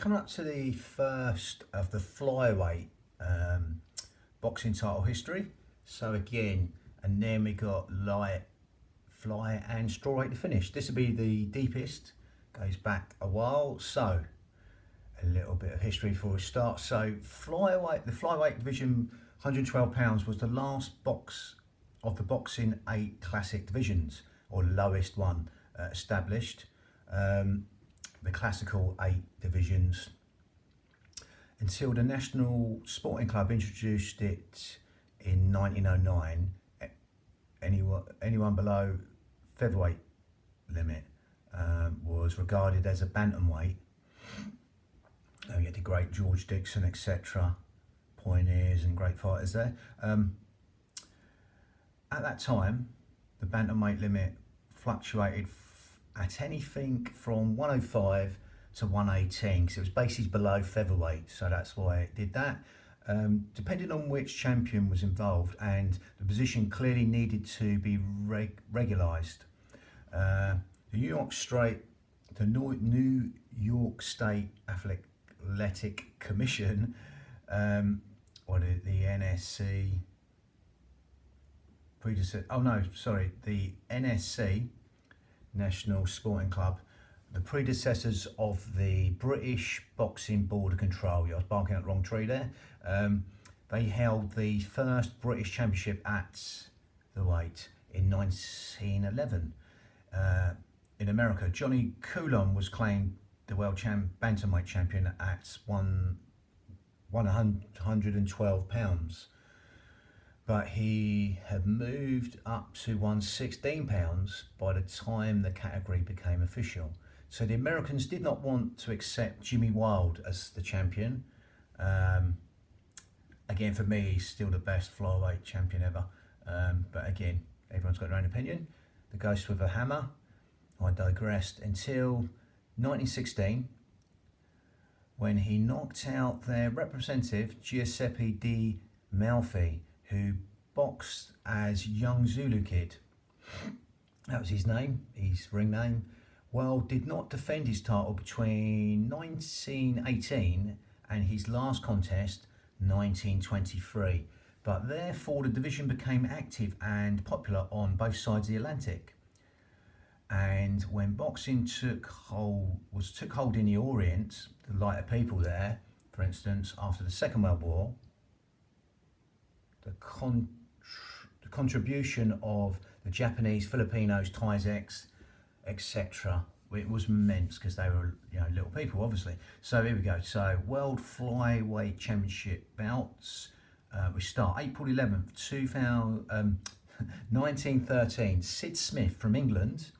coming up to the first of the flyweight boxing title history. So again, and then we got light, fly and strawweight to finish. This will be the deepest, goes back a while. So a little bit of history before we start. So flyweight, the flyweight division, 112 pounds, was the last box of the boxing 8 classic divisions, or lowest one established. The classical 8 divisions, until the National Sporting Club introduced it in 1909. Anyone below featherweight limit was regarded as a bantamweight. You get the great George Dixon, etc., pioneers and great fighters there. At that time, the bantamweight limit fluctuated at anything from 105 to 118, because it was basically below featherweight, so that's why it did that. Depending on which champion was involved, and the position clearly needed to be regularised. The New York State Athletic Commission, or the NSC, the NSC, National Sporting Club, the predecessors of the British Boxing Board of Control. I was barking at the wrong tree there. They held the first British Championship at the weight in 1911. In America, Johnny Coulomb was claimed the world bantamweight champion at 112 pounds. But he had moved up to 116 pounds by the time the category became official. So the Americans did not want to accept Jimmy Wilde as the champion. Again, for me, he's still the best flyweight champion ever. But again, everyone's got their own opinion. The Ghost with a Hammer, I digressed, until 1916, when he knocked out their representative, Giuseppe Di Malfi, who boxed as Young Zulu Kid. That was his name, his ring name. Wilde did not defend his title between 1918 and his last contest, 1923. But therefore the division became active and popular on both sides of the Atlantic. And when boxing took hold in the Orient, the lighter people there, for instance, after the Second World War, the contribution of the Japanese, Filipinos, Thais, etc. It was immense, because they were, little people, obviously. So here we go. So World Flyweight Championship bouts. We start April 11th, 1913. Sid Smith from England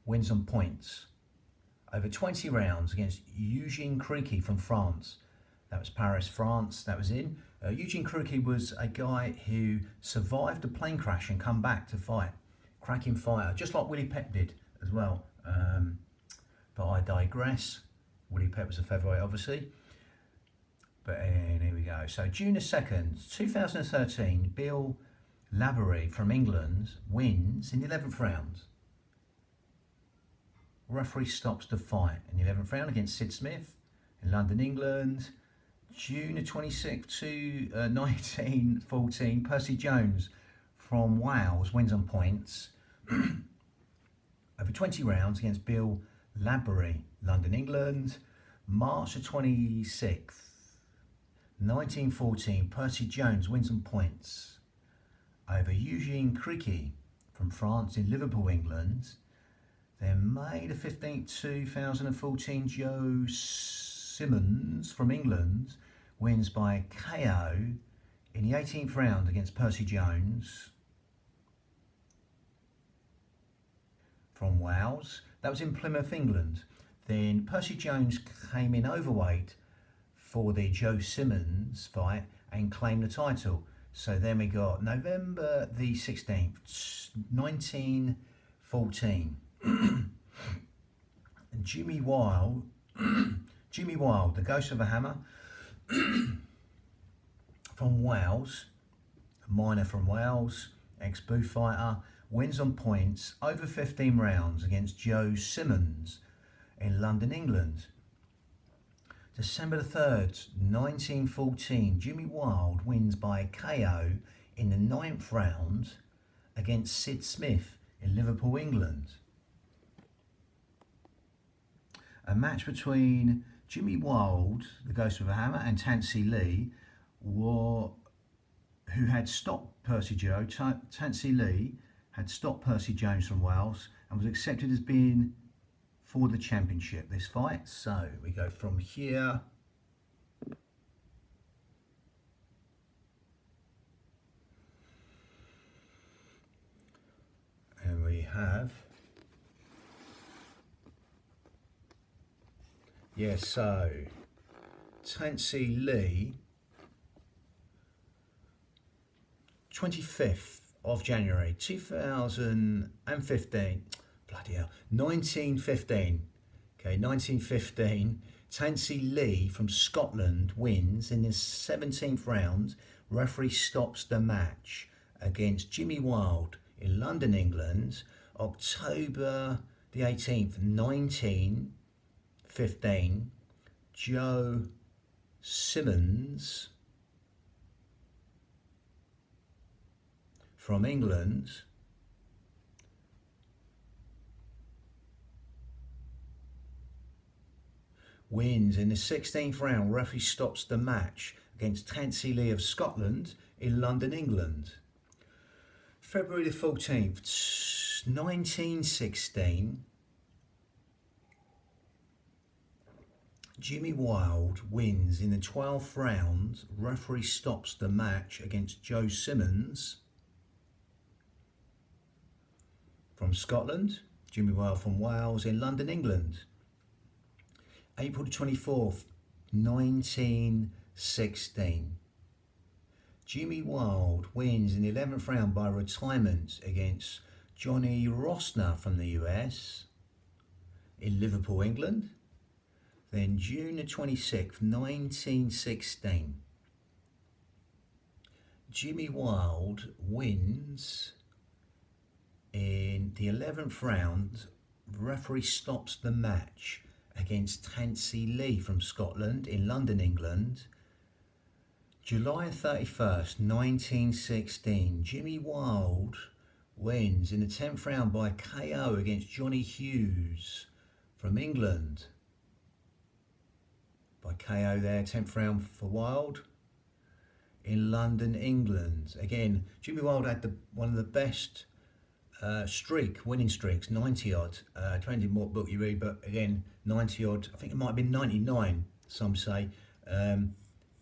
wins on points over 20 rounds against Eugene Creaky from France. That was Paris, France. That was in. Eugene Creaky was a guy who survived a plane crash and come back to fight. Cracking fighter, just like Willie Pep did as well. But I digress. Willie Pep was a featherweight, obviously. But here we go. So June the 2nd, 2013, Bill Lavery from England wins in the 11th round. Referee stops the fight in the 11th round against Sid Smith in London, England. June the 26th to 1914, Percy Jones from Wales wins on points over 20 rounds against Bill Lavery, London, England. March the 26th, 1914, Percy Jones wins on points over Eugene Creaky from France in Liverpool, England. Then May the 15th, 2014, Joe Simmons from England wins by KO in the 18th round against Percy Jones from Wales. That was in Plymouth, England. Then Percy Jones came in overweight for the Joe Simmons fight and claimed the title. So then we got November the 16th, 1914. Jimmy Wilde, the Ghost of a Hammer, from Wales, a miner from Wales, ex-booth fighter, wins on points over 15 rounds against Joe Simmons in London, England. December the 3rd, 1914, Jimmy Wild wins by KO in the 9th round against Sid Smith in Liverpool, England. A match between Jimmy Wild, the Ghost with a Hammer, and Tansy Lee, who had stopped Percy Joe. Tansy Lee had stopped Percy Jones from Wales and was accepted as being for the championship, this fight. So we go from here. And we have, so Tansy Lee, 25th of January 2015, bloody hell, 1915, okay, 1915, Tansy Lee from Scotland wins in the 17th round. Referee stops the match against Jimmy Wild in London, England, October the 18th, 1915. Joe Simmons from England wins in the 16th round. Referee stops the match against Tansy Lee of Scotland in London, England. February the 14th, 1916, Jimmy Wild wins in the 12th round. Referee stops the match against Joe Simmons from Scotland. Jimmy Wild from Wales in London, England. April the 24th, 1916. Jimmy Wild wins in the 11th round by retirement against Johnny Rosner from the US in Liverpool, England. Then June the 26th, 1916. Jimmy Wild wins in the 11th round. Referee stops the match against Tansy Lee from Scotland in London, England. July 31st, 1916, Jimmy Wild wins in the 10th round by KO against Johnny Hughes from England. By KO there, 10th round for Wild in London, England. Again, Jimmy Wild had one of the best winning streaks, 90 odd, depending on what book you read, but again, 90 odd, I think it might have been 99, some say.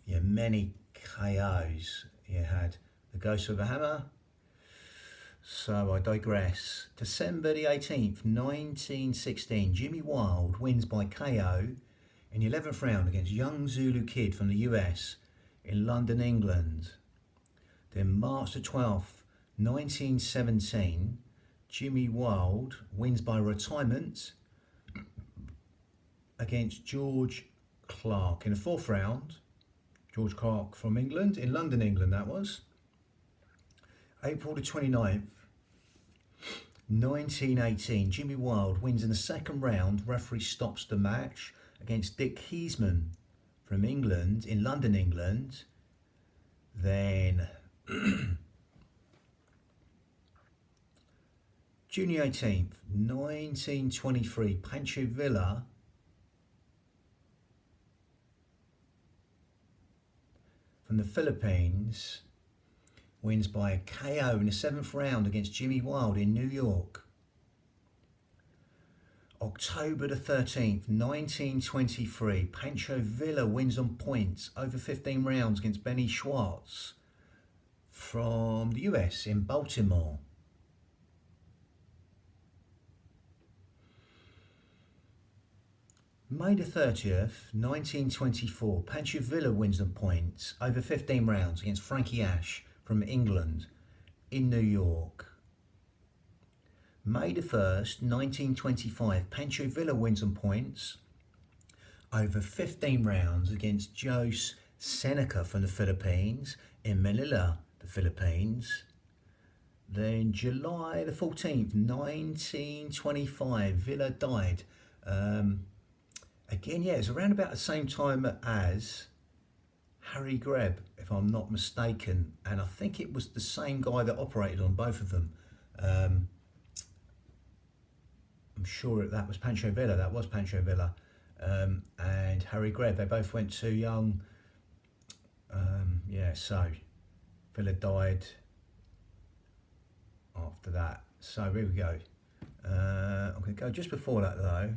Many KOs he had. The Ghost with a Hammer. So I digress. December the 18th, 1916, Jimmy Wild wins by KO in the 11th round against Young Zulu Kid from the US in London, England. Then March the 12th, 1917, Jimmy Wild wins by retirement against George Clark in the 4th round. George Clark from England, in London, England that was. April the 29th, 1918, Jimmy Wild wins in the 2nd round. Referee stops the match against Dick Heisman from England, in London, England. Then June the 18th, 1923, Pancho Villa from the Philippines wins by a KO in the 7th round against Jimmy Wild in New York. October the 13th, 1923, Pancho Villa wins on points over 15 rounds against Benny Schwartz from the US in Baltimore. May the 30th, 1924, Pancho Villa wins on points over 15 rounds against Frankie Ash from England in New York. May the 1st, 1925, Pancho Villa wins on points over 15 rounds against Jose Seneca from the Philippines in Manila, the Philippines. Then July the 14th, 1925, Villa died Again, yeah, it's around about the same time as Harry Greb, if I'm not mistaken, and I think it was the same guy that operated on both of them. Um, I'm sure that was Pancho Villa. That was Pancho Villa, and Harry Greb. They both went too young. Yeah, so Villa died after that. So here we go. I'm going to go just before that though.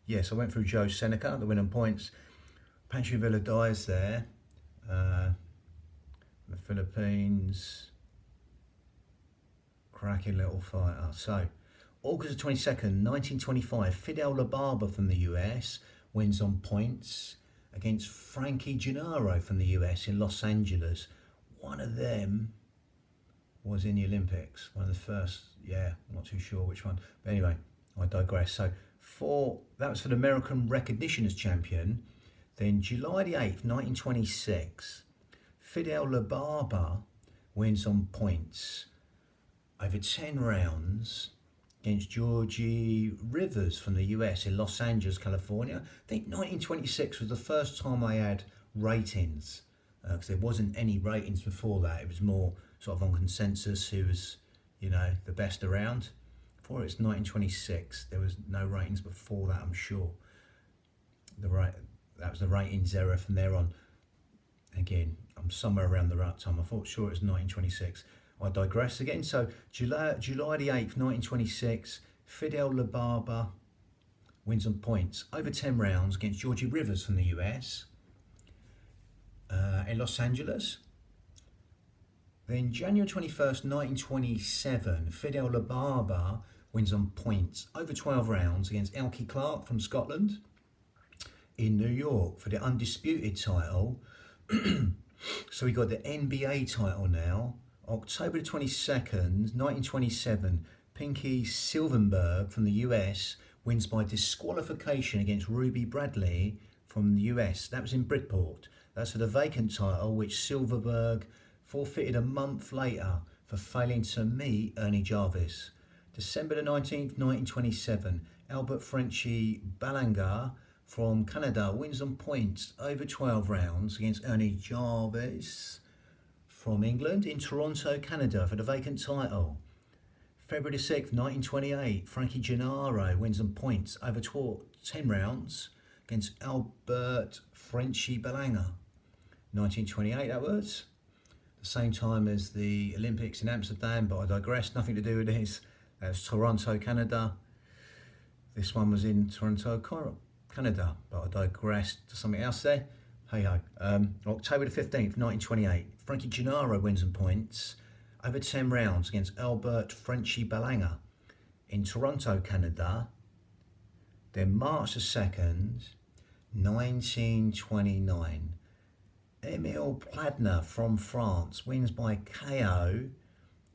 Yes, I went through Joe Seneca, the winning points. Pancho Villa dies there. The Philippines. Cracking little fighter. So, August 22nd, 1925, Fidel LaBarba from the US wins on points against Frankie Gennaro from the US in Los Angeles. One of them was in the Olympics. One of the first, yeah, I'm not too sure which one. But anyway, I digress. So, that was for the American recognition as champion. Then July the 8th, 1926, Fidel LaBarba wins on points over 10 rounds against Georgie Rivers from the US in Los Angeles, California. I think 1926 was the first time I had ratings, because there wasn't any ratings before that. It was more sort of on consensus who was, the best around. Before it's 1926, there was no ratings before that, I'm sure. That was the ratings era from there on. Again, I'm somewhere around the right time. I thought sure it was 1926. I digress again. So July the 8th, 1926, Fidel LaBarba wins on points over 10 rounds against Georgie Rivers from the US in Los Angeles. Then January 21st, 1927, Fidel LaBarba wins on points over 12 rounds against Elkie Clark from Scotland in New York for the undisputed title. So we got the NBA title now. October 22nd, 1927, Pinky Silverberg from the US wins by disqualification against Ruby Bradley from the US. That was in Bridport. That's for the vacant title, which Silverberg forfeited a month later for failing to meet Ernie Jarvis. December the 19th, 1927, Albert Frenchy Balanga from Canada wins on points over 12 rounds against Ernie Jarvis from England in Toronto, Canada for the vacant title. February the 6th, 1928, Frankie Gennaro wins on points over 10 rounds against Albert Frenchy Balanga. 1928 that was. The same time as the Olympics in Amsterdam, but I digress, nothing to do with this. That's Toronto, Canada. This one was in Toronto, Canada, but I digressed to something else there. Hey ho. October the 15th, 1928, Frankie Gennaro wins on points over 10 rounds against Albert Frenchy Balanga in Toronto, Canada. Then March the 2nd, 1929, Emile Pladner from France wins by KO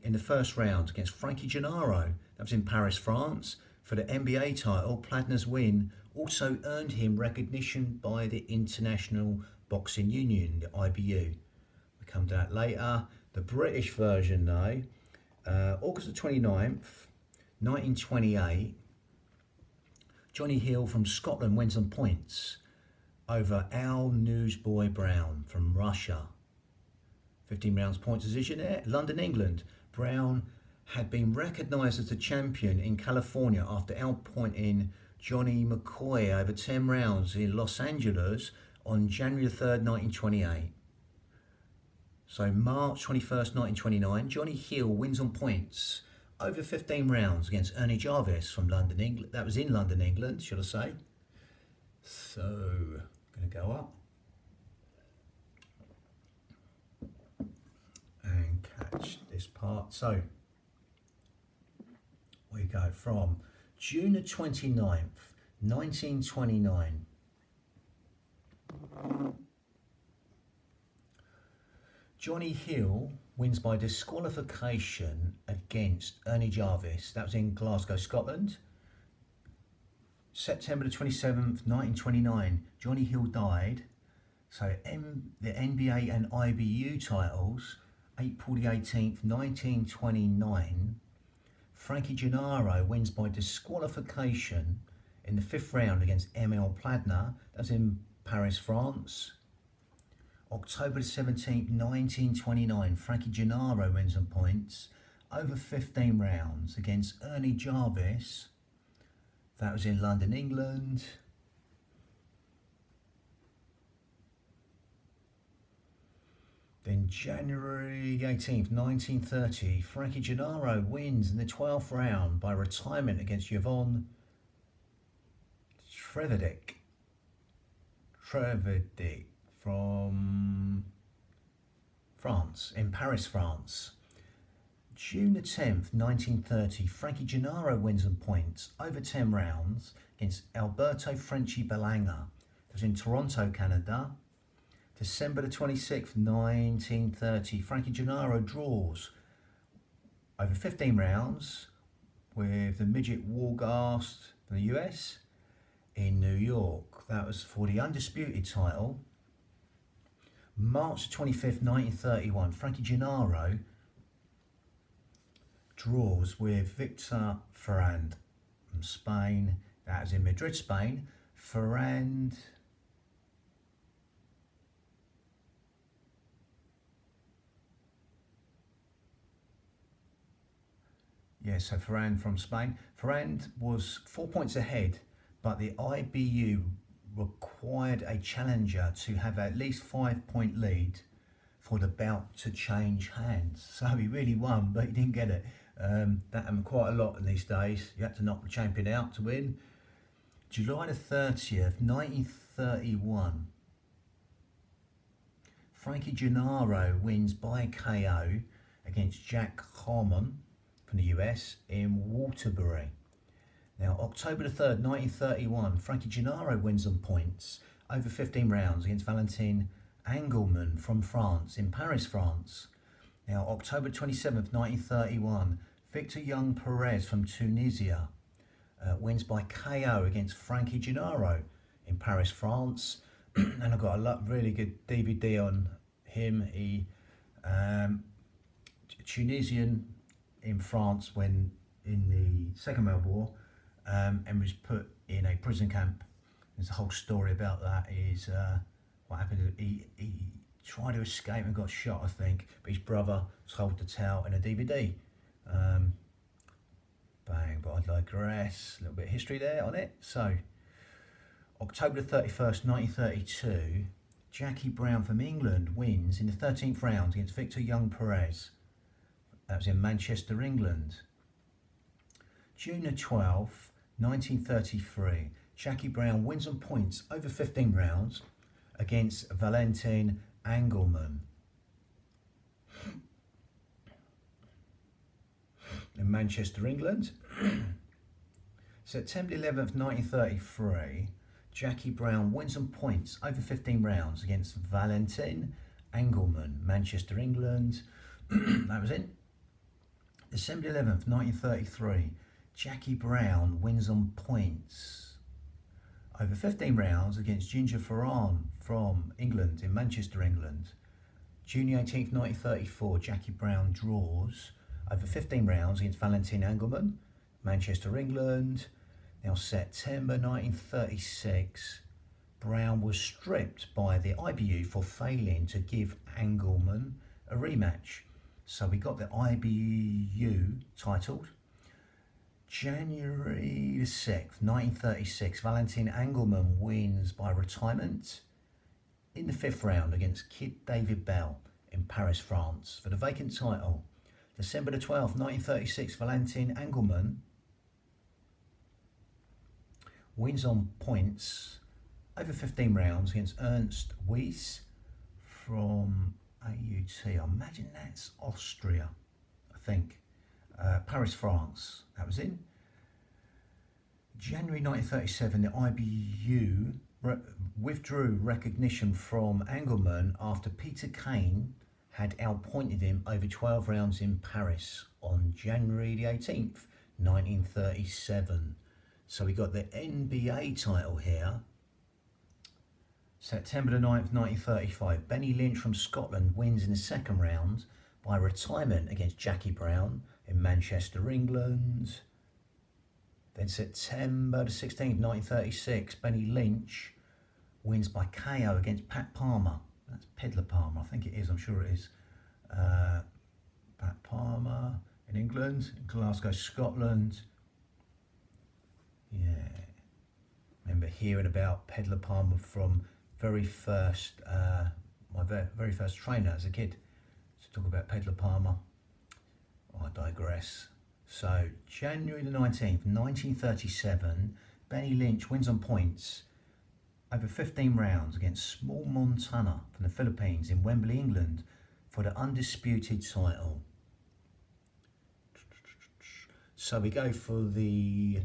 in the first round against Frankie Gennaro. That was in Paris, France. For the NBA title, Pladner's win also earned him recognition by the International Boxing Union, the IBU. We'll come to that later. The British version though, August the 29th, 1928, Johnny Hill from Scotland wins on points over Al Newsboy Brown from Russia. 15 rounds points decision there. London, England. Brown had been recognised as the champion in California after outpointing Johnny McCoy over 10 rounds in Los Angeles on January 3rd, 1928. So March 21st, 1929, Johnny Hill wins on points over 15 rounds against Ernie Jarvis from London, England. That was in London, England, should I say. So, I'm going to go up and catch this part. So, we go from June the 29th, 1929. Johnny Hill wins by disqualification against Ernie Jarvis. That was in Glasgow, Scotland. September the 27th, 1929. Johnny Hill died. So the NBA and IBU titles, April the 18th, 1929. Frankie Gennaro wins by disqualification in the 5th round against Emil Pladner. That was in Paris, France. October the 17th, 1929, Frankie Gennaro wins on points over 15 rounds against Ernie Jarvis. That was in London, England. Then January 18th, 1930, Frankie Gennaro wins in the 12th round by retirement against Yvonne Trevidic from France, in Paris, France. June the 10th, 1930, Frankie Gennaro wins on points over 10 rounds against Alberto Frenchie Belanga. It was in Toronto, Canada. December the 26th, 1930, Frankie Gennaro draws over 15 rounds with the midget Wargast from the US in New York. That was for the undisputed title. March 25th, 1931, Frankie Gennaro draws with Victor Ferrand from Spain. That was in Madrid, Spain. Ferrand so Ferrand from Spain. Ferrand was 4 points ahead, but the IBU required a challenger to have at least 5-point lead for the bout to change hands. So he really won, but he didn't get it. That happened quite a lot in these days. You had to knock the champion out to win. July the 30th, 1931. Frankie Gennaro wins by KO against Jack Harmon from the US in Waterbury. Now, October the 3rd, 1931, Frankie Gennaro wins on points over 15 rounds against Valentin Engelmann from France in Paris, France. Now, October 27th, 1931, Victor Young Perez from Tunisia wins by KO against Frankie Gennaro in Paris, France. And I've got a really good DVD on him. He Tunisian in France when in the Second World War, and was put in a prison camp. There's a whole story about that. Is what happened. He tried to escape and got shot, I think, but his brother told the tale in a DVD. Bang, but I digress. A little bit of history there on it. So, October the 31st, 1932, Jackie Brown from England wins in the 13th round against Victor Young Perez. That was in Manchester, England. June the 12th, 1933, Jackie Brown wins on points over 15 rounds against Valentin Engelmann in Manchester, England. September 11th, 1933, Jackie Brown wins on points over 15 rounds against Valentin Engelmann, Manchester, England. That was it. December 11th, 1933, Jackie Brown wins on points over 15 rounds against Ginger Ferran from England in Manchester, England. June 18th, 1934, Jackie Brown draws over 15 rounds against Valentin Engelmann, Manchester, England. Now, September 1936, Brown was stripped by the IBU for failing to give Engelmann a rematch. So we got the IBU titled. January the 6th, 1936, Valentin Engelmann wins by retirement in the 5th round against Kid David Bell in Paris, France for the vacant title. December the 12th, 1936, Valentin Engelmann wins on points over 15 rounds against Ernst Weiss from AUT. I imagine that's Austria, I think. Paris, France. That was in January 1937. The IBU withdrew recognition from Engelmann after Peter Kane had outpointed him over 12 rounds in Paris on January the 18th, 1937. So we got the NBA title here. September the 9th, 1935, Benny Lynch from Scotland wins in the 2nd round by retirement against Jackie Brown in Manchester, England. Then September the 16th, 1936, Benny Lynch wins by KO against Pat Palmer. That's Pedler Palmer, I think it is, I'm sure it is. Pat Palmer in England, in Glasgow, Scotland. Yeah. Remember hearing about Pedler Palmer from my very first trainer as a kid. To talk about Pedler Palmer. I digress. So, January the 19th, 1937, Benny Lynch wins on points over 15 rounds against Small Montana from the Philippines in Wembley, England for the undisputed title. So we go for the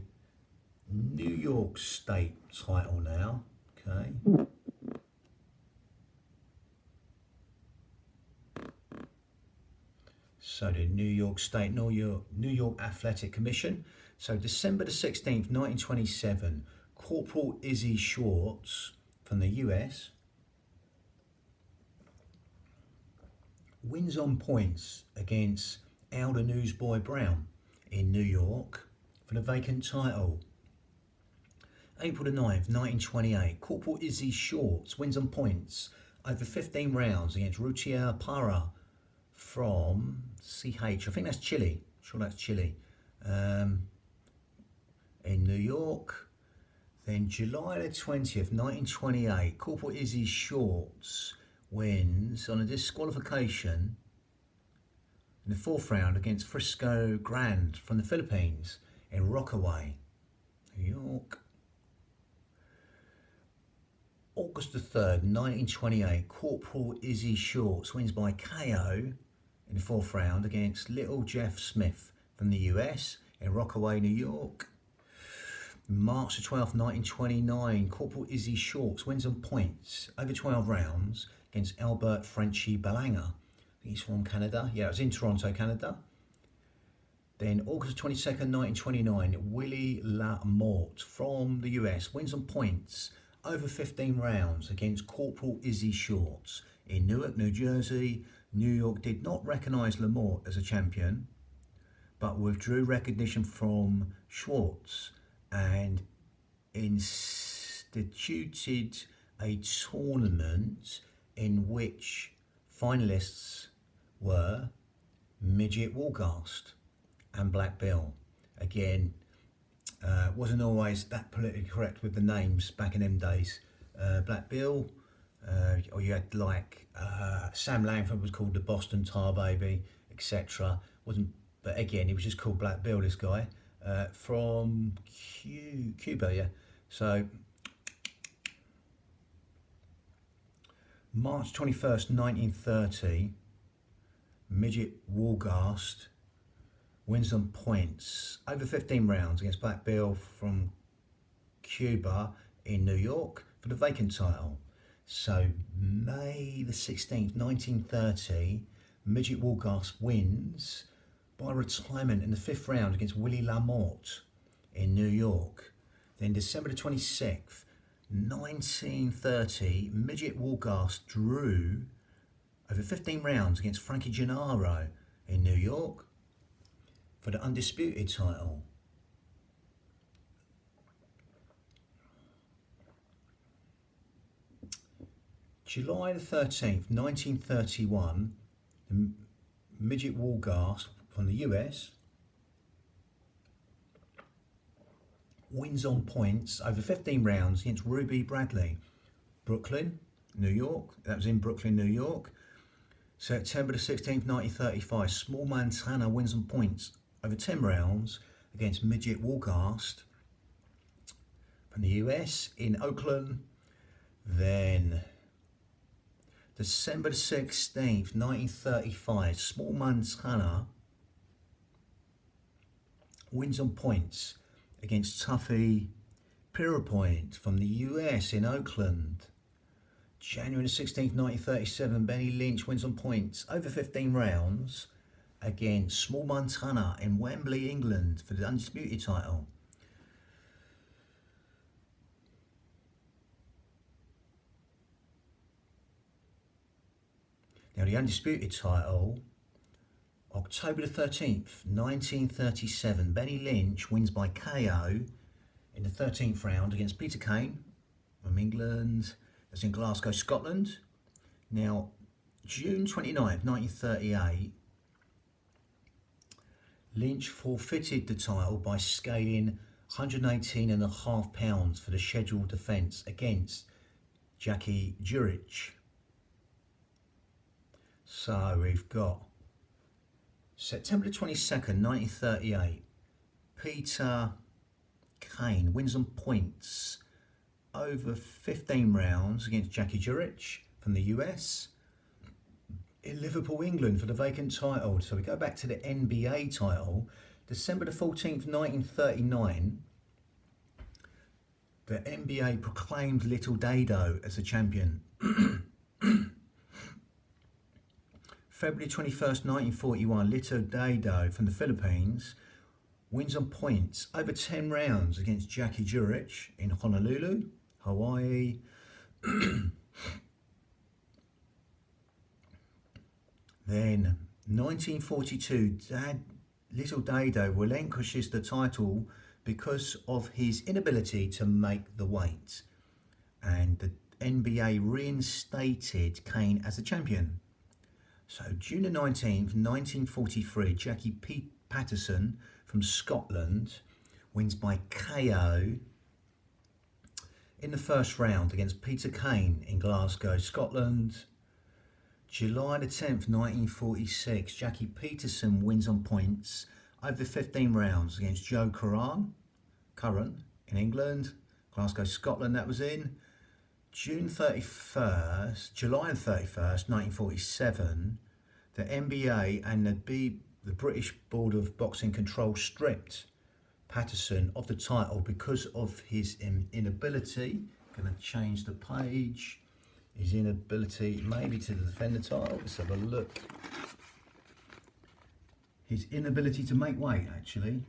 New York State title now, okay. So the New York State, New York Athletic Commission. So December the 16th, 1927, Corporal Izzy Schwartz from the US wins on points against Elder Newsboy Brown in New York for the vacant title. April the 9th, 1928, Corporal Izzy Schwartz wins on points over 15 rounds against Rutier Parra from CH, I think that's Chile, I'm sure that's Chile, in New York. Then July the 20th, 1928, Corporal Izzy Schwartz wins on a disqualification in the 4th round against Frisco Grand from the Philippines in Rockaway, New York. August the 3rd, 1928, Corporal Izzy Schwartz wins by KO in the 4th round against Little Jeff Smith from the US in Rockaway, New York. March the 12th, 1929, Corporal Izzy Schwartz wins on points over 12 rounds against Albert Frenchy Belanger. He's from Canada. Yeah, it was in Toronto, Canada. Then August 22nd, 1929, Willie LaMorte from the US wins on points over 15 rounds against Corporal Izzy Schwartz in Newark, New Jersey. New York did not recognise LaMorte as a champion, but withdrew recognition from Schwartz and instituted a tournament in which finalists were Midget Wolgast and Black Bill. Again, wasn't always that politically correct with the names back in them days. Black Bill, or you had like Sam Langford was called the Boston Tar Baby, etc. But again, he was just called Black Bill, this guy, from Cuba, yeah. So March 21st, 1930, Midget Wolgast wins on points over 15 rounds against Black Bill from Cuba in New York for the vacant title. So May the 16th, 1930, Midget Wolgast wins by retirement in the 5th round against Willie LaMorte in New York. Then December the 26th, 1930, Midget Wolgast drew over 15 rounds against Frankie Gennaro in New York for the undisputed title. July the 13th, 1931, the Midget Wolgast from the US wins on points over 15 rounds against Ruby Bradley, Brooklyn, New York. That was in Brooklyn, New York. September the 16th, 1935, Small Montana wins on points over 10 rounds against Midget Wolgast from the US in Oakland. Then December the 16th, 1935, Small Montana wins on points against Tuffy Pierrepoint from the US in Oakland. January the 16th, 1937, Benny Lynch wins on points over 15 rounds against Small Montana in Wembley, England for the undisputed title. Now the undisputed title October the 13th, 1937, Benny Lynch wins by KO in the 13th round against Peter Kane from England. That's in Glasgow, Scotland. Now, June 29th, 1938, Lynch forfeited the title by scaling 118.5 pounds for the scheduled defence against Jackie Jurich. So we've got September the 22nd, 1938, Peter Kane wins on points over 15 rounds against Jackie Jurich from the US in Liverpool, England for the vacant title. So we go back to the NBA title, December the 14th, 1939, the NBA proclaimed Little Dado as a champion. February 21st, 1941, Little Dado from the Philippines wins on points over 10 rounds against Jackie Jurich in Honolulu, Hawaii. Then 1942, Little Dado relinquishes the title because of his inability to make the weight, and the NBA reinstated Kane as a champion. So June the 19th, 1943, Jackie Patterson from Scotland wins by KO in the first round against Peter Kane in Glasgow, Scotland. July the 10th, 1946, Jackie Peterson wins on points over 15 rounds against Joe Curran in England, Glasgow, Scotland. That was in July 31st, 1947, the NBA and the British Board of Boxing Control stripped Patterson of the title because of his inability. Going to change the page. His inability maybe to defend the title. Let's have a look. His inability to make weight, actually,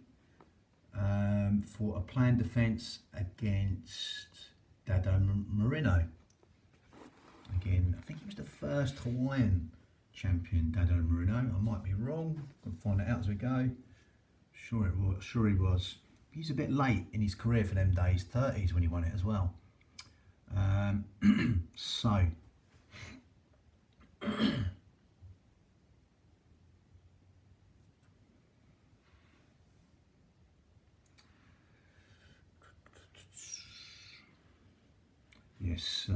for a planned defence against Dado Marino. Again, I think he was the first Hawaiian champion, Dado Marino. I might be wrong. We'll find it out as we go. Sure he was. He's a bit late in his career for them days, 30s when he won it as well. So yes,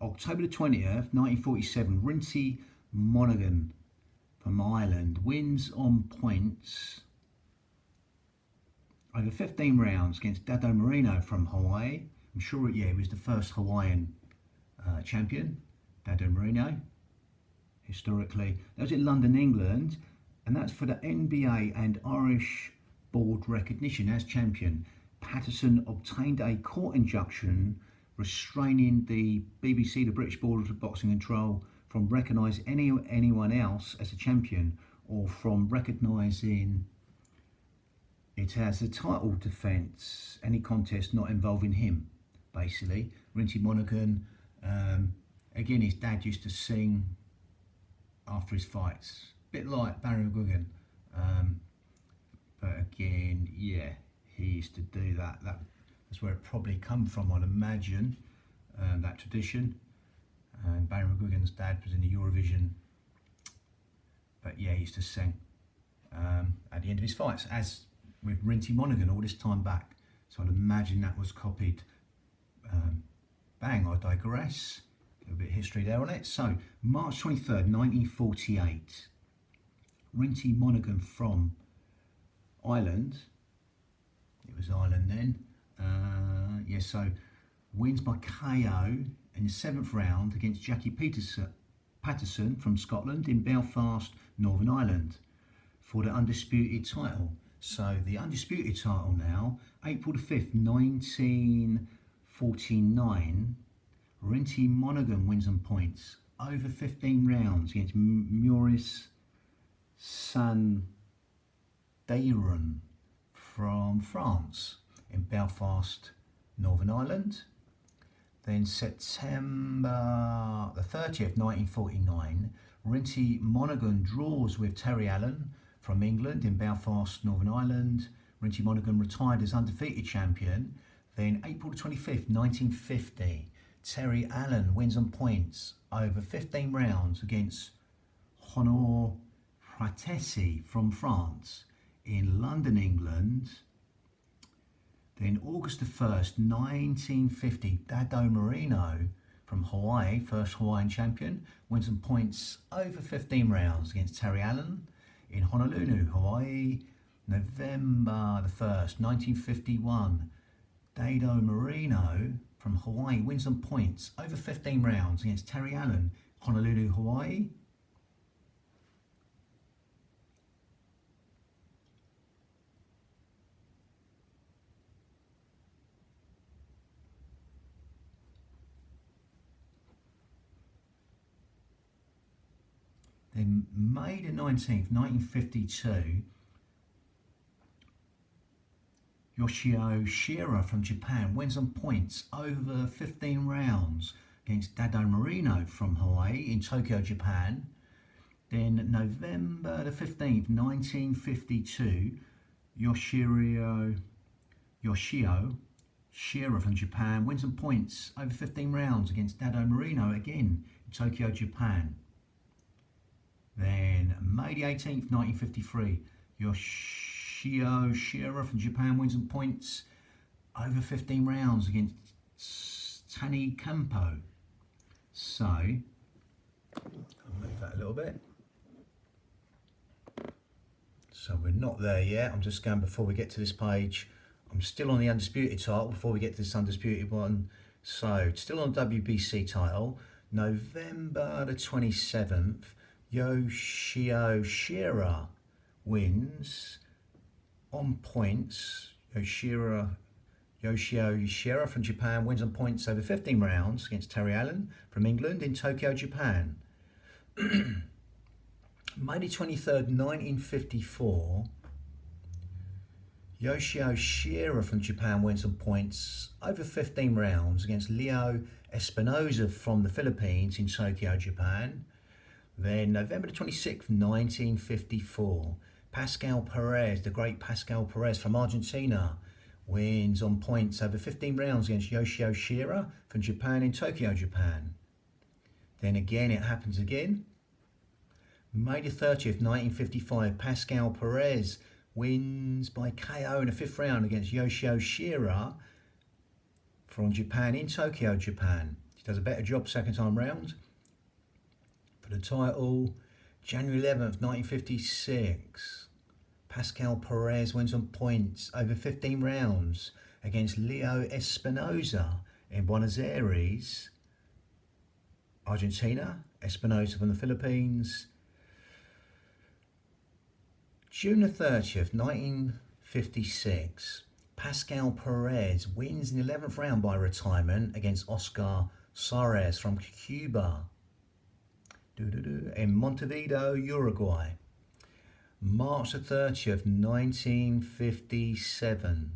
October the 20th, 1947, Rinty Monaghan from Ireland wins on points over 15 rounds against Dado Marino from Hawaii. I'm sure, he was the first Hawaiian champion, Dado Marino, historically. That was in London, England, and that's for the NBA and Irish board recognition as champion. Patterson obtained a court injunction restraining the BBC, the British Board of Boxing Control, from recognising anyone else as a champion or from recognising it as a title defence, any contest not involving him, basically. Rinty Monaghan, again, his dad used to sing after his fights, a bit like Barry McGuigan, but again, yeah, he used to do that. That's where it probably come from, I'd imagine, that tradition. And Barry McGuigan's dad was in the Eurovision, but yeah, he used to sing at the end of his fights, as with Rinty Monaghan all this time back. So I'd imagine that was copied. Bang, I digress. A little bit of history there on it. So March 23rd, 1948, Rinty Monaghan from Ireland. It was Ireland then. So wins by KO in the 7th round against Jackie Patterson from Scotland in Belfast, Northern Ireland, for the undisputed title. So the undisputed title now, April the 5th, 1949, Rinty Monaghan wins on points over 15 rounds against Maurice Sandeyron from France in Belfast, Northern Ireland. Then September the 30th, 1949, Rinty Monaghan draws with Terry Allen from England in Belfast, Northern Ireland. Rinty Monaghan retired as undefeated champion. Then April the 25th, 1950, Terry Allen wins on points over 15 rounds against Honor Pratesi from France in London, England. Then August the 1st, 1950, Dado Marino from Hawaii, first Hawaiian champion, wins on points over 15 rounds against Terry Allen in Honolulu, Hawaii. November the 1st, 1951, Dado Marino from Hawaii wins on points over 15 rounds against Terry Allen, Honolulu, Hawaii. Then May the 19th, 1952, Yoshio Shira from Japan wins on points over 15 rounds against Dado Marino from Hawaii in Tokyo, Japan. Then November the 15th, 1952, Yoshio Shira from Japan wins on points over 15 rounds against Dado Marino again in Tokyo, Japan. Then May the 18th, 1953, Yoshio Shira from Japan wins on points over 15 rounds against Tani Kampo. So, I'll move that a little bit. So we're not there yet. I'm just going, before we get to this page, I'm still on the undisputed title before we get to this undisputed one. So, still on WBC title, November the 27th, Yoshio Shira wins on points. Yoshio Shira from Japan wins on points over 15 rounds against Terry Allen from England in Tokyo, Japan. May 23rd, 1954, Yoshio Shira from Japan wins on points over 15 rounds against Leo Espinoza from the Philippines in Tokyo, Japan. Then November the 26th, 1954, Pascal Perez, the great Pascal Perez from Argentina, wins on points over 15 rounds against Yoshio Shira from Japan in Tokyo, Japan. Then again, it happens again. May the 30th, 1955, Pascal Perez wins by KO in the 5th round against Yoshio Shira from Japan in Tokyo, Japan. He does a better job second time round. For the title, January 11th, 1956, Pascal Perez wins on points over 15 rounds against Leo Espinoza in Buenos Aires, Argentina. Espinoza from the Philippines. June the 30th, 1956, Pascal Perez wins in the 11th round by retirement against Oscar Suarez from Cuba in Montevideo, Uruguay. March the 30th, 1957.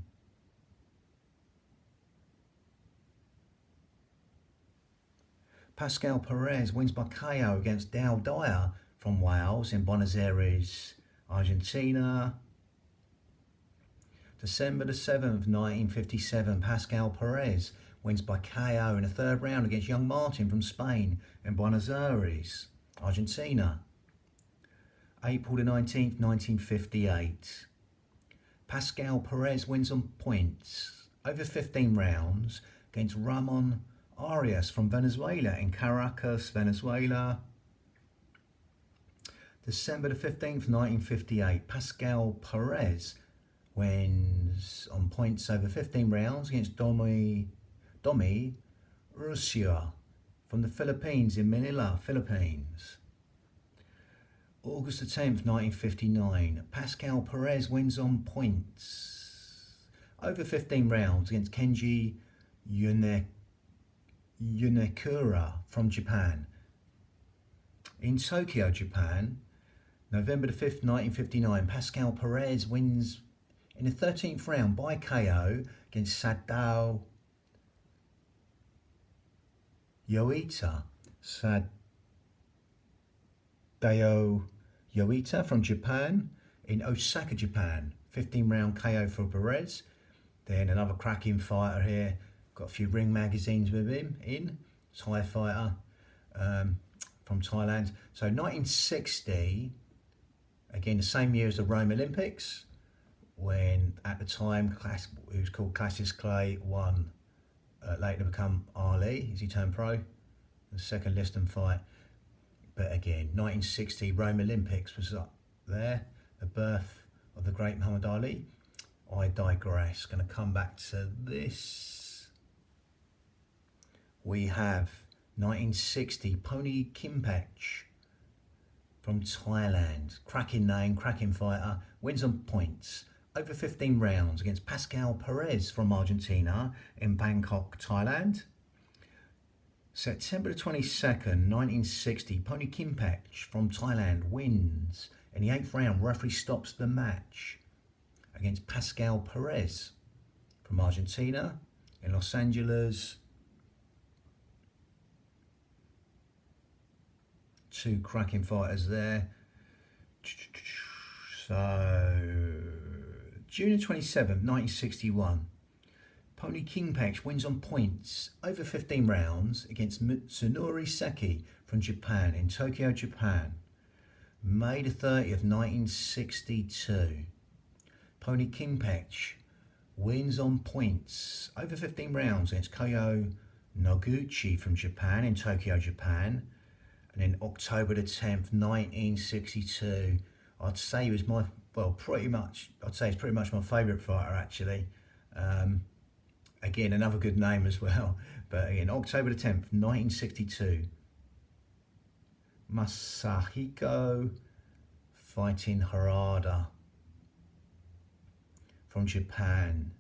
Pascal Perez wins by KO against Dow Dyer from Wales in Buenos Aires, Argentina. December the 7th, 1957, Pascal Perez wins by KO in the 3rd round against Young Martin from Spain in Buenos Aires, Argentina. April the 19th, 1958. Pascal Perez wins on points over 15 rounds against Ramon Arias from Venezuela in Caracas, Venezuela. December the 15th, 1958. Pascal Perez wins on points over 15 rounds against Domi Russia from the Philippines in Manila, Philippines. August the 10th, 1959. Pascal Perez wins on points over 15 rounds against Kenji Yunekura from Japan. In Tokyo, Japan, November the 5th, 1959, Pascal Perez wins in the 13th round by KO against Sadao Yoita. Deo Yoita from Japan in Osaka, Japan. 15-round KO for Perez. Then another cracking fighter here. Got a few ring magazines with him in. Thai fighter from Thailand. So 1960, again the same year as the Rome Olympics, when at the time it was called Cassius Clay won, later to become Ali as he turned pro, the second Liston fight. But again, 1960 Rome Olympics was up there, the birth of the great Muhammad Ali. I digress. Going to come back to this. We have 1960 Pony Kimpech from Thailand. Cracking name, cracking fighter. Wins on points. Over 15 rounds against Pascal Perez from Argentina in Bangkok, Thailand. September the 22nd, 1960, Pony Kimpech from Thailand wins. In the 8th round, referee stops the match against Pascal Perez from Argentina in Los Angeles. Two cracking fighters there. So, June 27th, 1961. Pony Kimpech wins on points over 15 rounds against Tsunori Seki from Japan in Tokyo, Japan. May the 30th, 1962. Pony Kimpech wins on points over 15 rounds against Koyo Noguchi from Japan in Tokyo, Japan. And then October the 10th, 1962. I'd say he was pretty much my favourite fighter actually. Again, another good name as well. But again, October the 10th, 1962. Masahiko fighting Harada from Japan.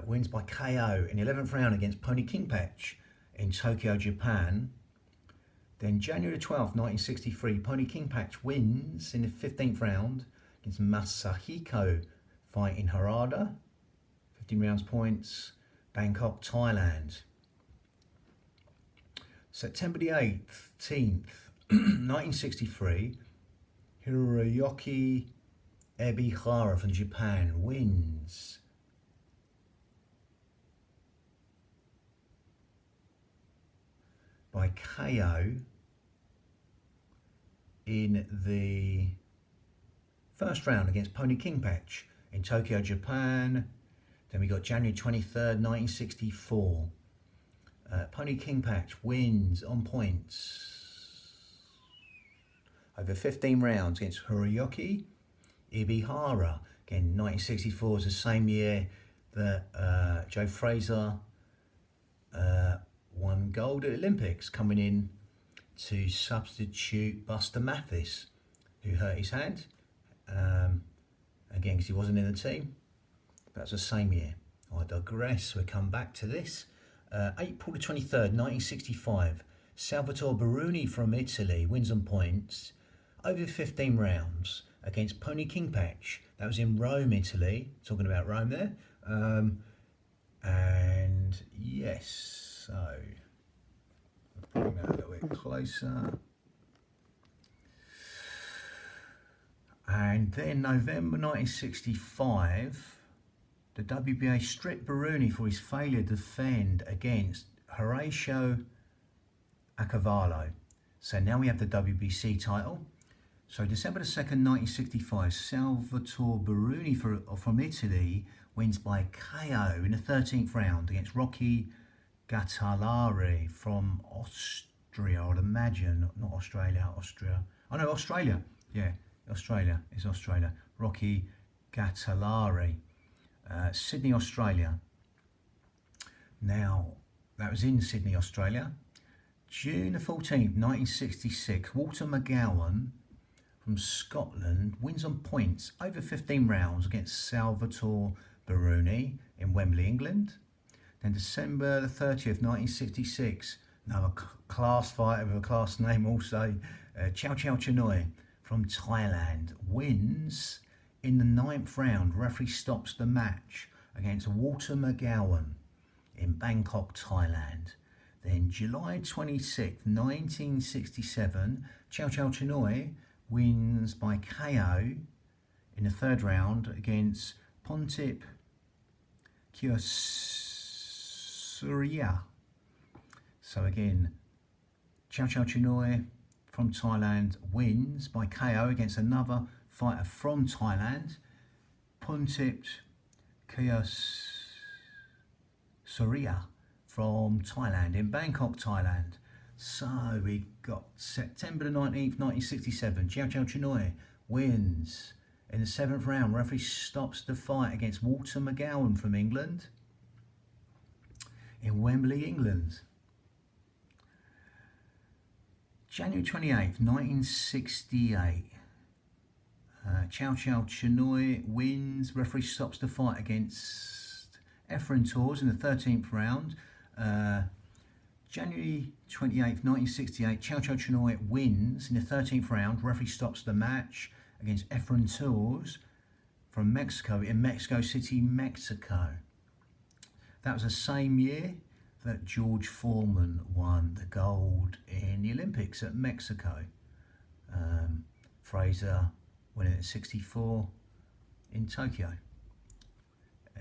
Wins by KO in the 11th round against Pony Kimpech in Tokyo, Japan. Then January 12th, 1963, Pony Kimpech wins in the 15th round against Masahiko fighting Harada. 15 rounds points, Bangkok, Thailand. September the 18th, 1963, Hiroyuki Ebihara from Japan wins. By KO in the first round against Pony Kimpech in Tokyo, Japan. Then we got January 23rd, 1964. Pony Kimpech wins on points over 15 rounds against Hiroyuki Ibihara. Again, 1964 is the same year that Joe Fraser won gold at Olympics, coming in to substitute Buster Mathis, who hurt his hand. Again, because he wasn't in the team. That's the same year. I digress. We'll come back to this. April the 23rd, 1965. Salvatore Baruni from Italy wins on points over 15 rounds against Pony Kimpech. That was in Rome, Italy. Talking about Rome there. And yes, so bring that a little bit closer. And then November 1965. The WBA stripped Baruni for his failure to defend against Horatio Accavallo. So now we have the WBC title. So December the 2nd, 1965, Salvatore Baruni from Italy wins by KO in the 13th round against Rocky Gattalari from Austria, I'd imagine. Not Australia, Austria. Oh no, Australia. Yeah, Australia. It's Australia. Rocky Gattalari. Sydney, Australia. Now, that was in Sydney, Australia. June the 14th, 1966, Walter McGowan from Scotland wins on points over 15 rounds against Salvatore Baruni in Wembley, England. Then December the 30th, 1966, another class fighter with a class name also, Chow Chow Chanoy from Thailand wins in the 9th round. Referee stops the match against Walter McGowan in Bangkok, Thailand. Then July 26th, 1967, Chow Chinoy wins by KO in the third round against Pontip Kyosuria. So again, Chow Chinoy from Thailand wins by KO against another fighter from Thailand, Pontip Kyosuria from Thailand in Bangkok, Thailand. So we got September the 19th, 1967, Chow Chinoy wins in the 7th round. Referee stops the fight against Walter McGowan from England in Wembley, England. January 28th, 1968. Chow Chinoy wins. Referee stops the fight against Efren Tours in the 13th round. January 28th, 1968. Chow Chinoy wins in the 13th round. Referee stops the match against Efren Tours from Mexico in Mexico City, Mexico. That was the same year that George Foreman won the gold in the Olympics at Mexico. Fraser winning at 64 in Tokyo.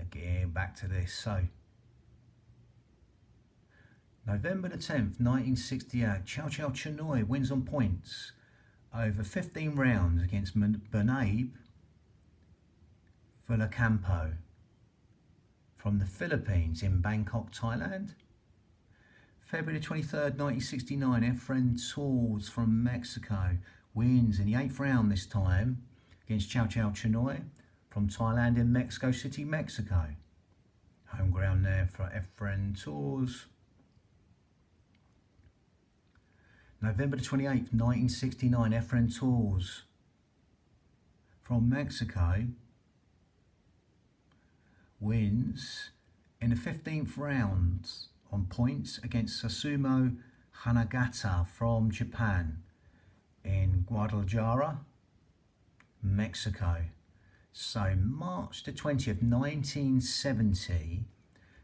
Again, back to this. So, November the 10th, 1968, Chow Chinoy wins on points over 15 rounds against Bernabe Vilacampo from the Philippines in Bangkok, Thailand. February 23rd, 1969, Efren Tours from Mexico wins in the 8th round this time against Chow Chinoy from Thailand in Mexico City, Mexico. Home ground there for Efren Tours. November 28th, 1969, Efren Tours from Mexico wins in the 15th round on points against Susumu Hanagata from Japan in Guadalajara, Mexico. So March the 20th, 1970,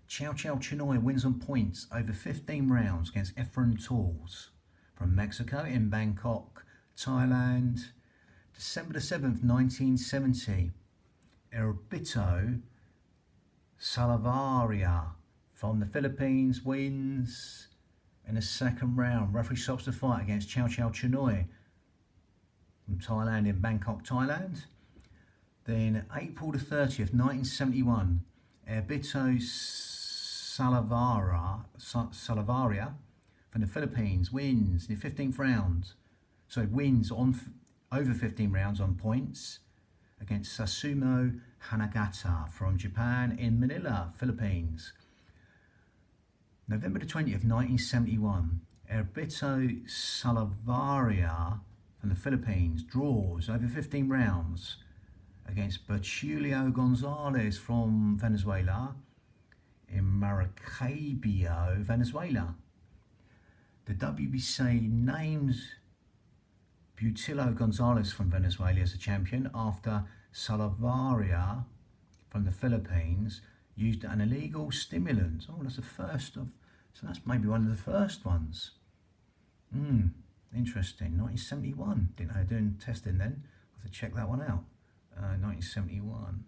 Chow Chinoy wins on points over 15 rounds against Efren Tours from Mexico in Bangkok, Thailand. December the 7th, 1970, Herbito Salavaria from the Philippines wins in the 2nd round. Referee stops the fight against Chow Chinoy from Thailand in Bangkok, Thailand. Then April the 30th, 1971, Herbito Salavaria from the Philippines wins in the 15th round. So wins on over 15 rounds on points against Susumu Hanagata from Japan in Manila, Philippines. November the 20th, 1971, Herbito Salavaria from the Philippines draws over 15 rounds against Bertulio Gonzalez from Venezuela in Maracaibo, Venezuela. The WBC names Bertulio Gonzalez from Venezuela as a champion after Salavaria from the Philippines used an illegal stimulant. Oh, that's the first of, so that's maybe one of the first ones. Interesting. 1971. Didn't know they were doing testing then. I'll have to check that one out. 1971.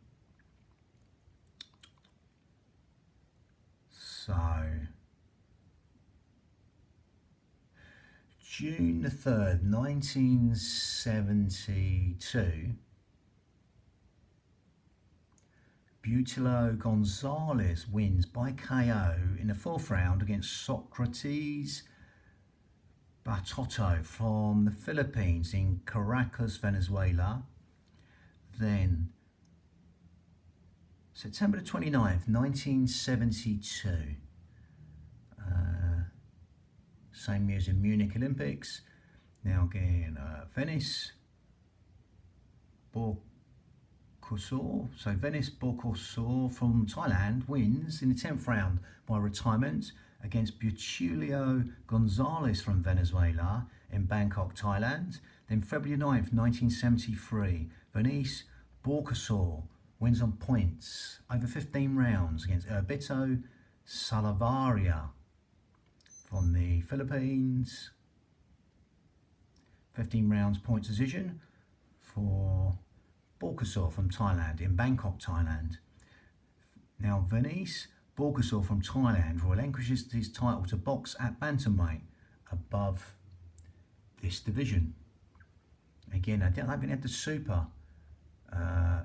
So, June the 3rd, 1972, Bertulio Gonzalez wins by KO in the 4th round against Socrates Batotto from the Philippines in Caracas, Venezuela. Then September the 29th, 1972, same year as in Munich Olympics. Now again, Venice Bokosor. So Venice Bokosor from Thailand wins in the 10th round by retirement against Bertulio Gonzalez from Venezuela in Bangkok, Thailand. Then February 9th, 1973, Venice Bokosor wins on points over 15 rounds against Herbito Salavaria from the Philippines. 15 rounds points decision for Borkasor from Thailand, in Bangkok, Thailand. Now Venice Borkasor from Thailand relinquishes his title to box at bantamweight above this division. Again, I don't think he had the super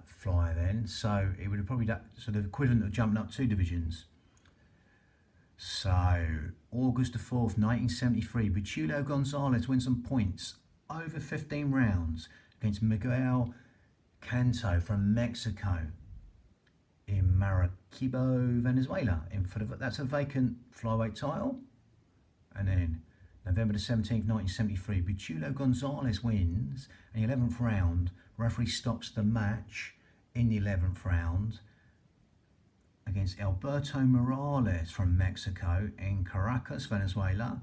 fly then, so it would have probably done, so the equivalent of jumping up 2 divisions. So August the 4th, 1973, Buchillo Gonzalez wins some points over 15 rounds against Miguel Canto from Mexico in Maracaibo, Venezuela. That's a vacant flyweight title. And then November the 17th, 1973, Buchillo Gonzalez wins in the 11th round. Referee stops the match in the 11th round against Alberto Morales from Mexico in Caracas, Venezuela.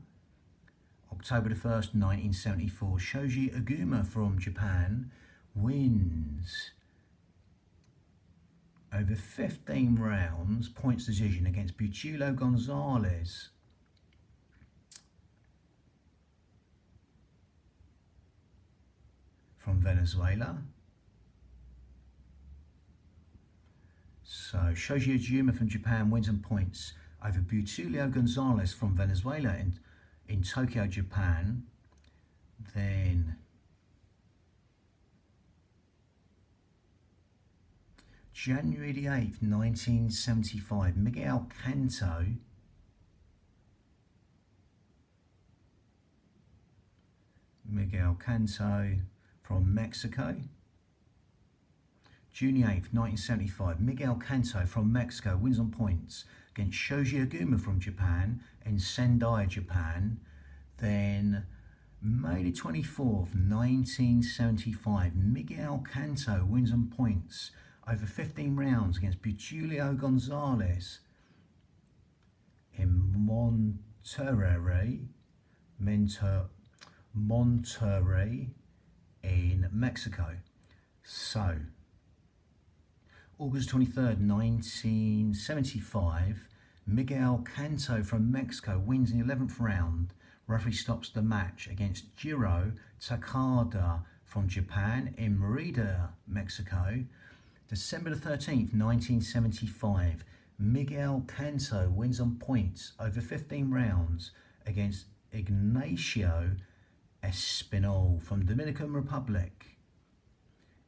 October the 1st, 1974, Shoji Aguma from Japan wins over 15 rounds, points decision against Buchillo Gonzalez from Venezuela. So Shoji Aguma from Japan wins on points over Buchillo Gonzalez from Venezuela in Tokyo, Japan. Then January the 8th, 1975, Miguel Canto from Mexico. June 8th, 1975, Miguel Canto from Mexico wins on points against Shoji Aguma from Japan in Sendai, Japan. Then May the 24th, 1975, Miguel Canto wins on points over 15 rounds against Buchillo Gonzalez in Monterrey in Mexico. So August 23rd, 1975, Miguel Canto from Mexico wins in the 11th round. Referee stops the match against Jiro Takada from Japan in Merida, Mexico. December the 13th, 1975, Miguel Canto wins on points over 15 rounds against Ignacio Espinal from Dominican Republic.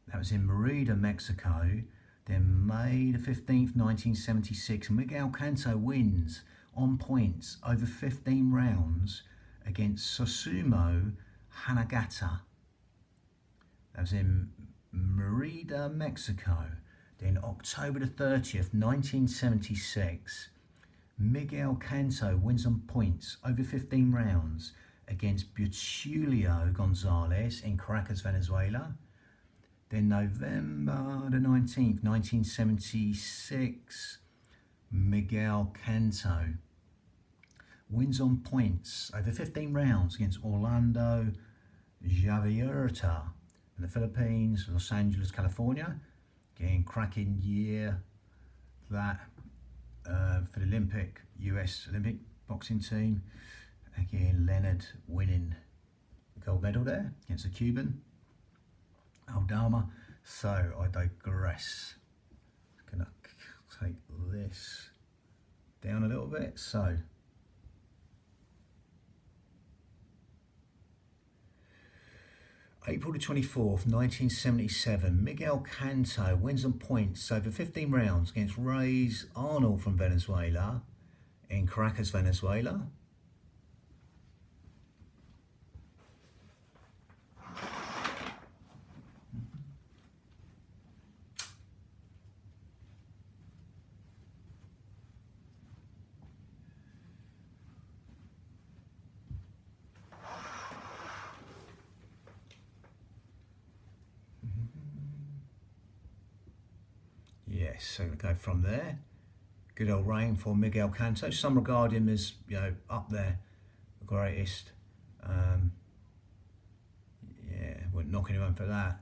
That was in Merida, Mexico. Then May the 15th, 1976, Miguel Canto wins on points over 15 rounds against Susumu Hanagata. That was in Merida, Mexico. Then October the 30th, 1976, Miguel Canto wins on points over 15 rounds against Buchillo Gonzalez in Caracas, Venezuela. Then November the 19th, 1976, Miguel Canto wins on points over 15 rounds against Orlando Javierta in the Philippines, Los Angeles, California. Again, cracking year that for the US Olympic boxing team. Again, Leonard winning the gold medal there against the Cuban Aldama. So I digress. I'm gonna take this down a little bit. So April the 24th, 1977, Miguel Canto wins on points over 15 rounds against Reyes Arnold from Venezuela in Caracas, Venezuela. Yes, so we'll go from there. Good old reign for Miguel Canto. Some regard him as, up there, the greatest. Wouldn't knock anyone for that.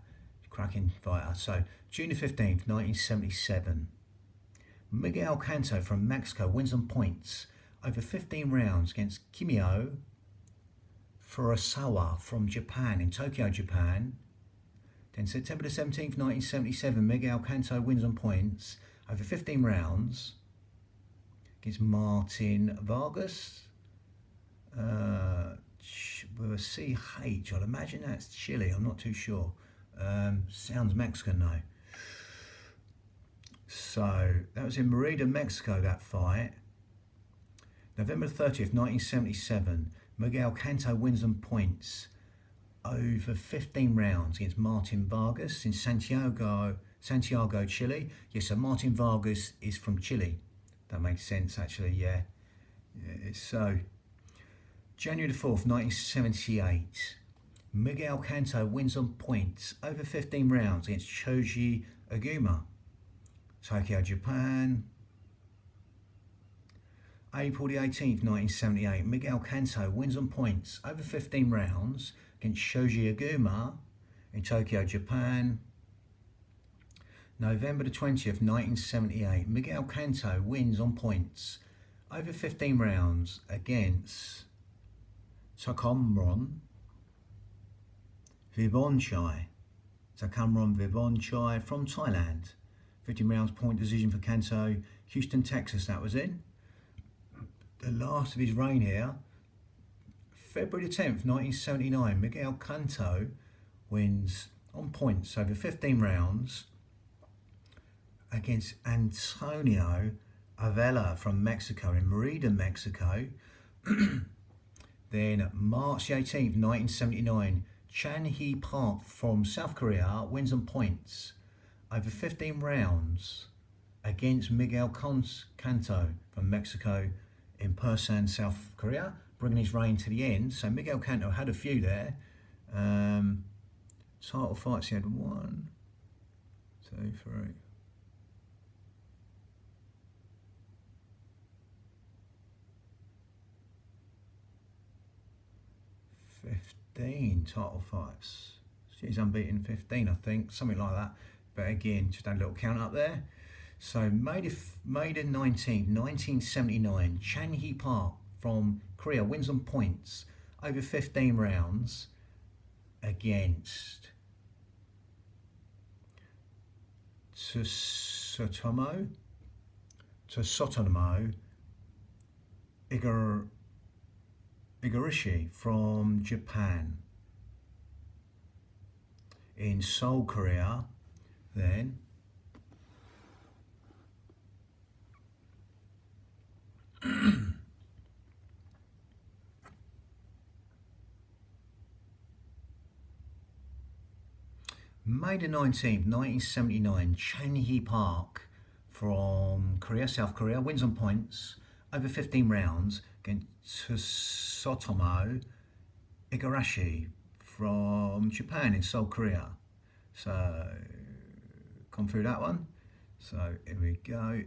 Cracking fighter. So June the 15th, 1977, Miguel Canto from Mexico wins on points over 15 rounds against Kimio Furusawa from Japan, in Tokyo, Japan. Then September the 17th, 1977, Miguel Canto wins on points over 15 rounds against Martin Vargas. With a CH, I'd imagine that's Chile, I'm not too sure. Sounds Mexican though. So that was in Merida, Mexico, that fight. November 30th, 1977, Miguel Canto wins on points over 15 rounds against Martin Vargas in Santiago, Chile. Yes, so Martin Vargas is from Chile. That makes sense, actually, yeah. So, January the 4th, 1978, Miguel Canto wins on points over 15 rounds against Shoji Aguma, Tokyo, Japan. April the 18th, 1978, Miguel Canto wins on points over 15 rounds against Shoji Aguma in Tokyo, Japan. November the 20th, 1978, Miguel Canto wins on points over 15 rounds against Takamron Vivonchai from Thailand. 15 rounds point decision for Canto. Houston, Texas, that was in. The last of his reign here. February the 10th, 1979, Miguel Canto wins on points over 15 rounds against Antonio Avila from Mexico, in Merida, Mexico. Then March the 18th, 1979, Chan Hee Park from South Korea wins on points over 15 rounds against Miguel Canto from Mexico in Busan, South Korea, bringing his reign to the end. So Miguel Canto had a few there. Title fights, he had 1, 2, 3. 15 title fights. He's unbeaten 15, I think, something like that. But again, just a little count up there. So May the 19th, 1979, Chan Hee Park from Korea wins on points over 15 rounds against Tsutomu Igarashi from Japan in Seoul, Korea. Then May the 19th, 1979, Chan Hee Park from Korea, South Korea, wins on points over 15 rounds against Tsutomu Igarashi from Japan in Seoul, Korea. So, come through that one. So, here we go.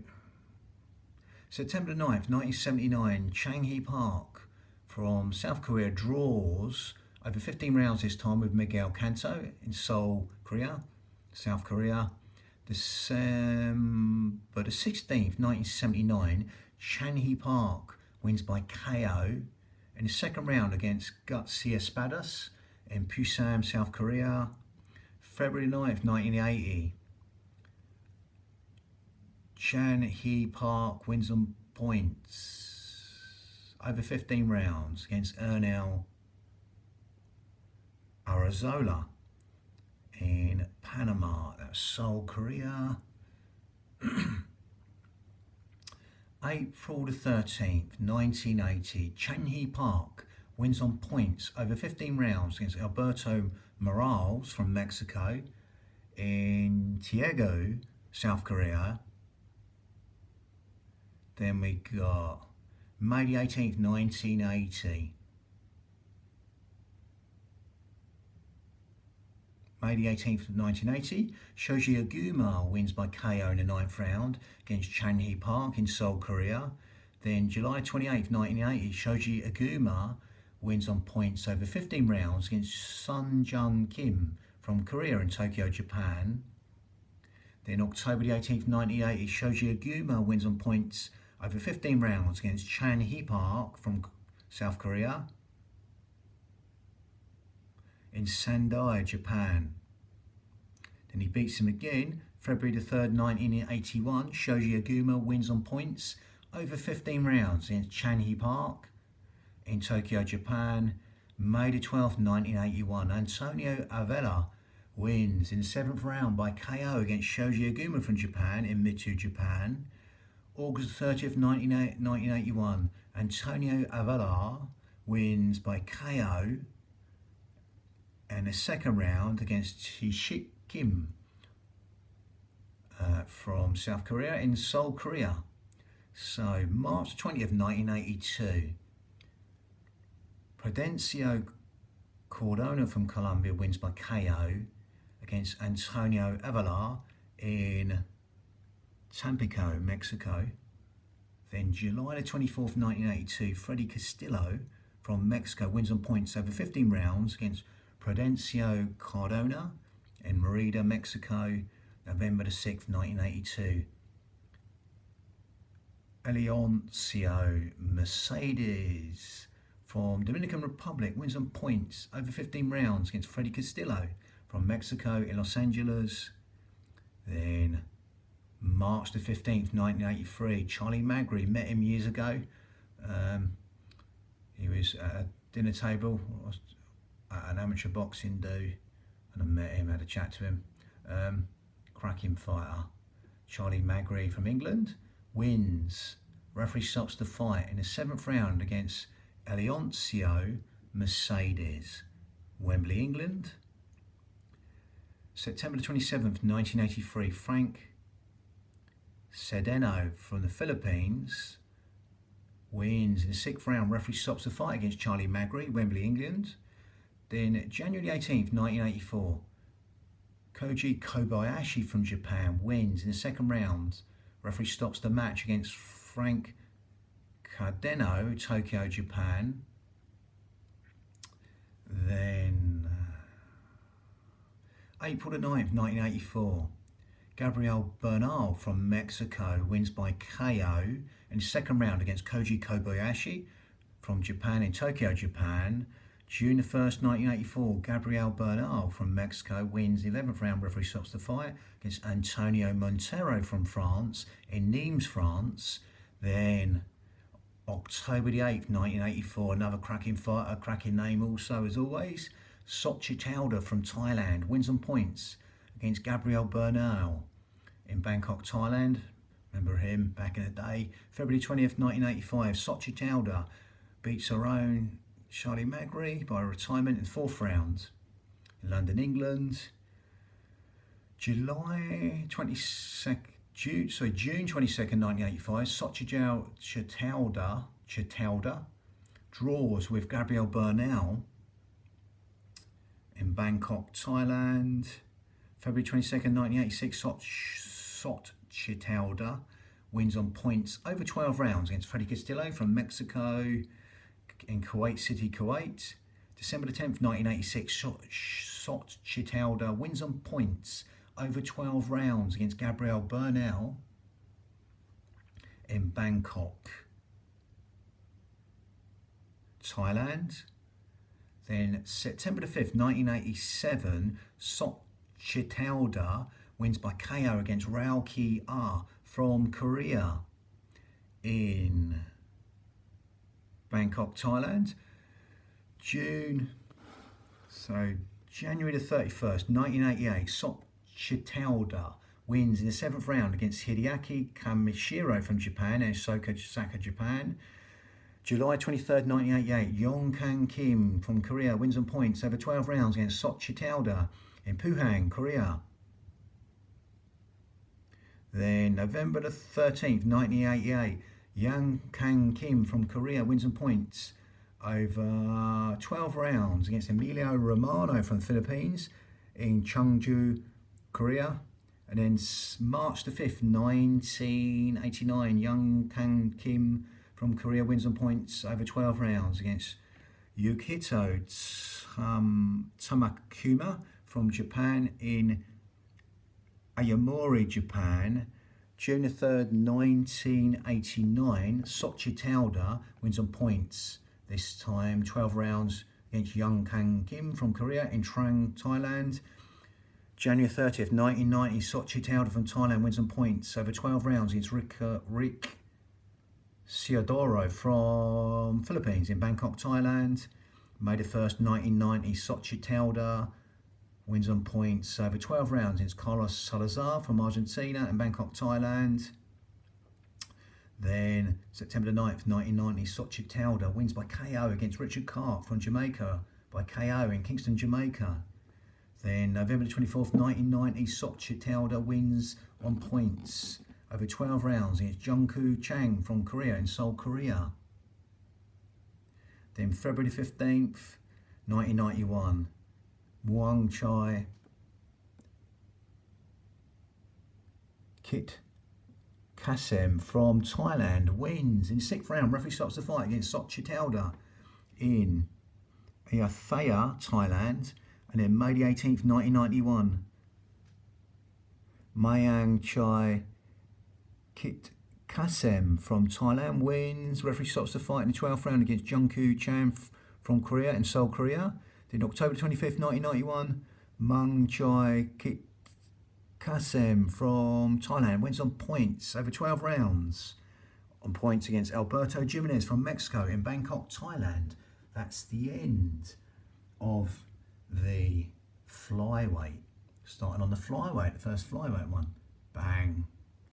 September 9th, 1979, Chan Hee Park from South Korea draws over 15 rounds this time with Miguel Canto in Seoul, Korea, South Korea. December the 16th, 1979, Chan Hee Park wins by KO in the second round against Gutsy Espadas in Busan, South Korea. February 9th, 1980, Chan Hee Park wins on points over 15 rounds against Ernel Arazola in Panama, that's Seoul, Korea. April the 13th, 1980, Chan Hee Park wins on points over 15 rounds against Alberto Morales from Mexico in Daegu, South Korea. Then we got May the 18th, 1980. May the 18th of 1980, Shoji Aguma wins by KO in the 9th round against Chan Hee Park in Seoul, Korea. Then July 28th, 1980, Shoji Aguma wins on points over 15 rounds against Sun Jun Kim from Korea in Tokyo, Japan. Then October the 18th, 1980, Shoji Aguma wins on points over 15 rounds against Chan-hee Park from South Korea. In Sendai, Japan. Then he beats him again, February the 3rd, 1981. Shoji Aguma wins on points over 15 rounds against Chan-hee Park in Tokyo, Japan. May the 12th, 1981. Antonio Avella wins in the 7th round by KO against Shoji Aguma from Japan in Mitsui, Japan. August 30th, 1981. Antonio Avella wins by KO in the 2nd round against Hishik Kim from South Korea in Seoul, Korea. So March 20th, 1982. Prudencio Cardona from Colombia wins by KO against Antonio Avila in Tampico, Mexico. Then July the 24th, 1982, Freddy Castillo from Mexico wins on points over 15 rounds against Prudencio Cardona in Merida, Mexico. November the 6th, 1982. Leoncio Mercedes from Dominican Republic wins on points over 15 rounds against Freddy Castillo from Mexico in Los Angeles. Then March the 15th, 1983, Charlie Magri, met him years ago. He was at a dinner table at an amateur boxing do, and I met him, had a chat to him. Cracking fighter. Charlie Magri from England wins. Referee stops the fight in the 7th round against Leoncio Mercedes. Wembley, England. September the 27th, 1983, Frank Sedeno from the Philippines wins in the 6th round. Referee stops the fight against Charlie Magri, Wembley, England. Then January 18th, 1984, Koji Kobayashi from Japan wins in the 2nd round. Referee stops the match against Frank Cardeno, Tokyo, Japan. Then April the 9th, 1984, Gabriel Bernal from Mexico wins by KO in the 2nd round against Koji Kobayashi from Japan in Tokyo, Japan. June the 1st, 1984, Gabriel Bernal from Mexico wins the 11th round. Referee stops the fight against Antonio Montero from France in Nimes, France. Then October the 8th, 1984, another cracking fighter, cracking name also as always. Sochitauda from Thailand wins on points against Gabriel Bernal in Bangkok, Thailand. Remember him back in the day. February 20th, 1985, Sochitauda beats her own Charlie Magri by retirement in 4th round. In London, England. June 22nd, 1985, Sochitauda draws with Gabriel Bernal in Bangkok, Thailand. February 22nd, 1986, Sochitauda wins on points over 12 rounds against Freddy Castillo from Mexico in Kuwait City, Kuwait. December the 10th, 1986, Sochitauda wins on points over 12 rounds against Gabriel Bernal in Bangkok, Thailand. Then September the 5th, 1987, Sochitauda wins by KO against Rao Ki-ah from Korea in Bangkok, Thailand. January the 31st, 1988, Sochitauda wins in the 7th round against Hideaki Kamishiro from Japan in Osaka, Japan. July 23rd, 1988, Yong Kang Kim from Korea wins on points over 12 rounds against Sochitauda in Puhang, Korea. Then November the 13th, 1988, Yang Kang Kim from Korea wins on points over 12 rounds against Emilio Romano from the Philippines in Cheongju, Korea. And then March the 5th, 1989, Yang Kang Kim from Korea wins on points over 12 rounds against Yukito Tamakuma from Japan in Ayamori, Japan. June the 3rd, 1989, Sochitauda wins on points. This time 12 rounds against Young Kang Kim from Korea in Trang, Thailand. January 30th, 1990, Sochitauda from Thailand wins on points over 12 rounds against Rick Ciodoro from Philippines in Bangkok, Thailand. May the 1st, 1990, Sochitauda wins on points over 12 rounds against Carlos Salazar from Argentina in Bangkok, Thailand. Then September the 9th, 1990, Sochitauda wins by KO against Richard Clark from Jamaica by KO in Kingston, Jamaica. Then November the 24th, 1990, Sochitauda wins on points over 12 rounds against Jungkoo Chang from Korea in Seoul, Korea. Then February the 15th, 1991, Muang Chai Kit Kasem from Thailand wins in the 6th round. Referee stops the fight against Sochitauda in Ayutthaya, Thailand. And then May the 18th, 1991, Mayang Chai Kit Kasem from Thailand wins. Referee stops the fight in the 12th round against Jungkoo Chan from Korea in Seoul, Korea. Then October 25th, 1991, Mung Chai Kit Kasem from Thailand wins on points over 12 rounds on points against Alberto Jimenez from Mexico in Bangkok, Thailand. That's the end of the flyweight. Starting on the flyweight, the first flyweight one. Bang.